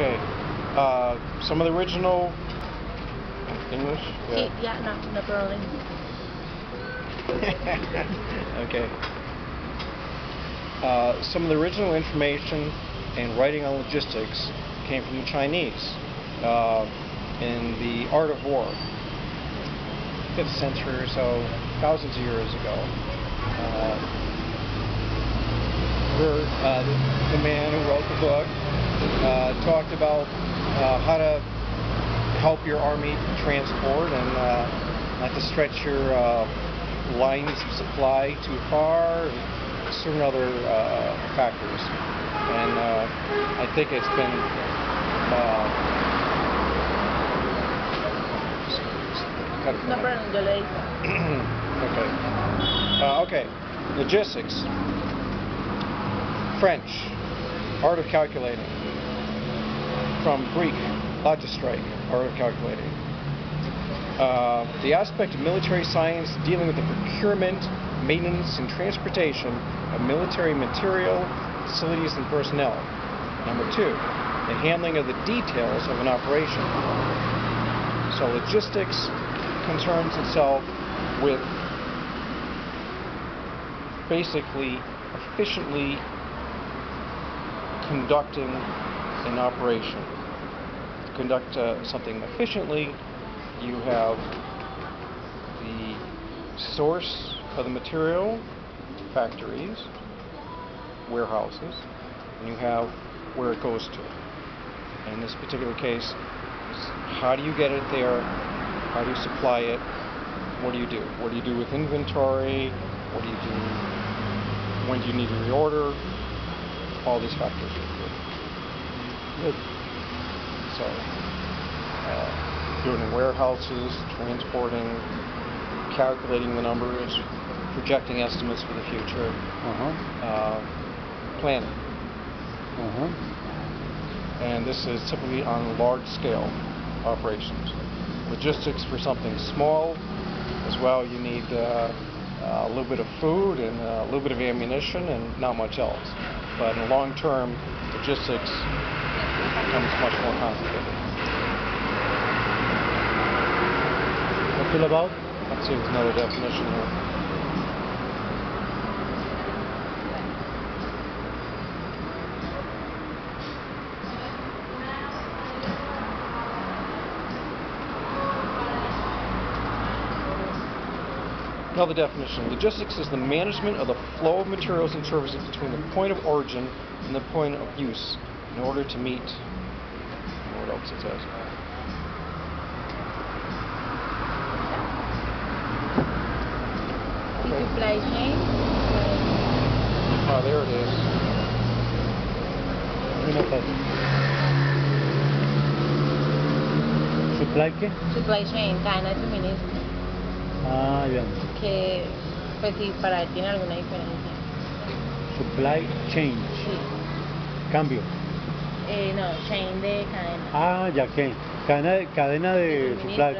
Okay. Some of the original English? Yeah. Sí, yeah, no problem. Okay. Some of the original information and writing on logistics came from the Chinese in the art of war, 5th century or so, thousands of years ago. The man who wrote the book talked about how to help your army transport and not to stretch your lines of supply too far, and certain other factors. And I think it's been No problem, yo le Okay. Okay. Logistics. French. Art of calculating. From Greek. Logistrike. Art of calculating. The aspect of military science dealing with the procurement, maintenance, and transportation of military material, facilities, and personnel. Number 2, the handling of the details of an operation. So logistics concerns itself with basically efficiently conducting an operation. To conduct something efficiently, you have the source of the material, factories, warehouses, and you have where it goes to. In this particular case, how do you get it there? How do you supply it? What do you do? What do you do with inventory? What do you do? When do you need to reorder? All these factors are good. So, doing in warehouses, transporting, calculating the numbers, projecting estimates for the future, planning. And this is typically on large-scale operations. Logistics for something small as well, you need a little bit of food and a little bit of ammunition and not much else. But in the long term, logistics becomes much more complicated. What's it about? Let's see, there's another definition here. Another definition. Logistics is the management of the flow of materials and services between the point of origin and the point of use in order to meet, what else it says? Supply chain. Oh, there it is. ¿Supply qué? Supply chain, cadena de suministro. Ah, ya. Que, pues sí, para él tiene alguna diferencia. Supply chain. Sí. Cambio. No, chain de cadena. Ah, ya que. Cadena de supply.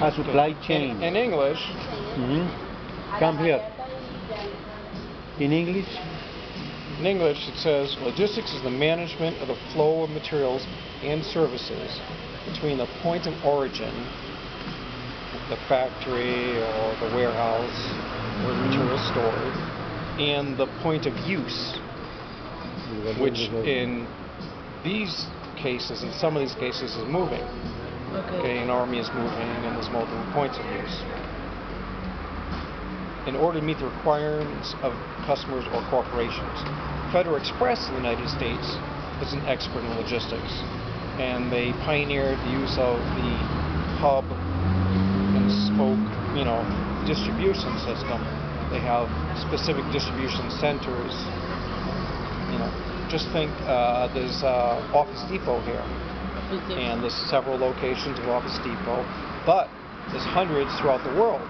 Ah, supply chain. In English. Come here. In English? In English, it says, logistics is the management of the flow of materials and services between the point of origin, the factory or the warehouse where the material is stored, and the point of use, which in these cases, in some of these cases, is moving. Okay, an army is moving and there's multiple points of use. In order to meet the requirements of customers or corporations. Federal Express in the United States is an expert in logistics, and they pioneered the use of the hub and spoke, distribution system. They have specific distribution centers. Just think there's Office Depot here, and there's several locations of Office Depot, but there's hundreds throughout the world.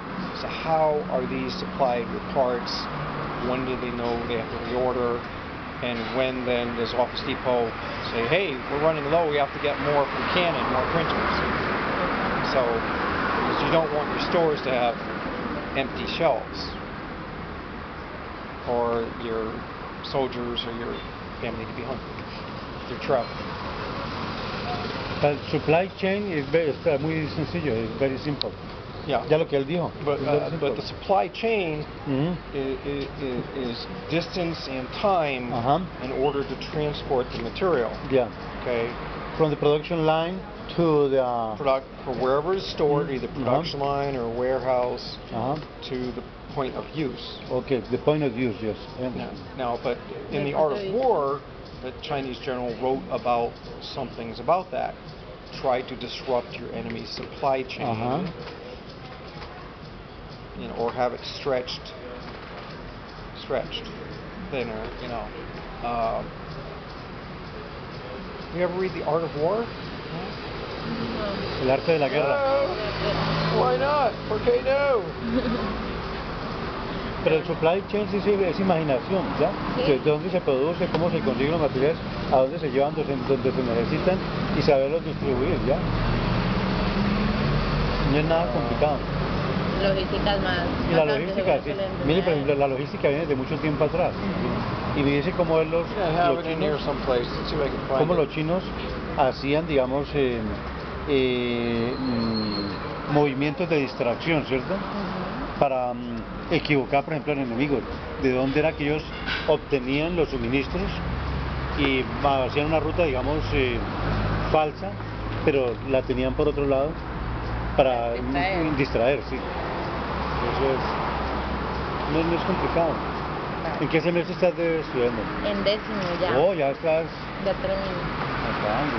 So how are these supplied with parts? When do they know they have to reorder? And when then does Office Depot say, hey, we're running low, we have to get more from Canon, more printers. So, because you don't want your stores to have empty shelves, or your soldiers or your family to be hungry if they're traveling. El supply chain es muy sencillo, es very simple. Yeah. Ya lo que él dijo. But the supply chain is distance and time in order to transport the material. Yeah. Okay. From the production line to the for wherever it's stored, either production line or warehouse, to the point of use. Okay, the point of use, yes. Now, but in the Art of War, the Chinese general wrote about some things about that. Try to disrupt your enemy's supply chain, you know, or have it stretched thinner. You know. You ever read The Art of War? El arte de la guerra. Why not? ¿Por qué no? Pero el supply chain sí es imaginación, ¿ya? De dónde se produce, cómo se consiguen los materiales, a dónde se llevan, donde se necesitan y saberlos distribuir, ¿ya? No es nada complicado. Logísticas más. Y la logística, sí. Mire, por ejemplo, la logística viene de mucho tiempo atrás. Y me dice cómo los chinos hacían, digamos, movimientos de distracción, ¿cierto? Para equivocar, por ejemplo, al enemigo. De dónde era que ellos obtenían los suministros y hacían una ruta, digamos, falsa, pero la tenían por otro lado para distraer, sí. Eso es, no es complicado. ¿En qué semestre estás estudiando? En 10º ya. Oh, ya estás. Ya termino. Acabando.